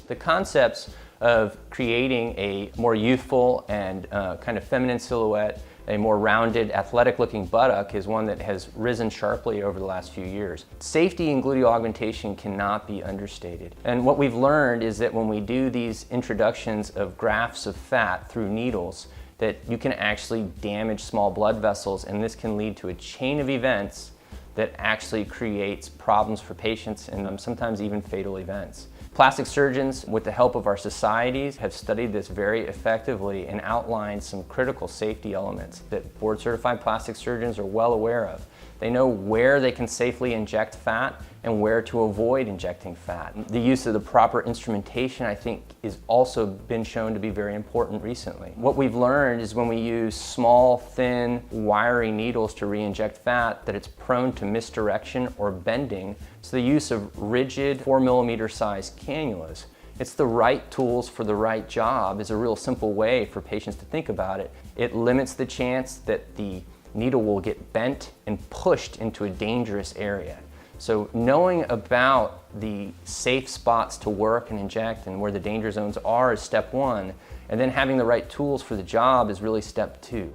The concepts of creating a more youthful and kind of feminine silhouette, a more rounded, athletic-looking buttock is one that has risen sharply over the last few years. Safety in gluteal augmentation cannot be understated. And what we've learned is that when we do these introductions of grafts of fat through needles, that you can actually damage small blood vessels, and this can lead to a chain of events that actually creates problems for patients and sometimes even fatal events. Plastic surgeons, with the help of our societies, have studied this very effectively and outlined some critical safety elements that board-certified plastic surgeons are well aware of. They know where they can safely inject fat and where to avoid injecting fat. The use of the proper instrumentation, I think, has also been shown to be very important recently. What we've learned is when we use small, thin, wiry needles to re-inject fat, that it's prone to misdirection or bending. So the use of rigid 4mm size cannulas. It's the right tools for the right job is a real simple way for patients to think about it. It limits the chance that the needle will get bent and pushed into a dangerous area. So knowing about the safe spots to work and inject and where the danger zones are is step one, and then having the right tools for the job is really step two.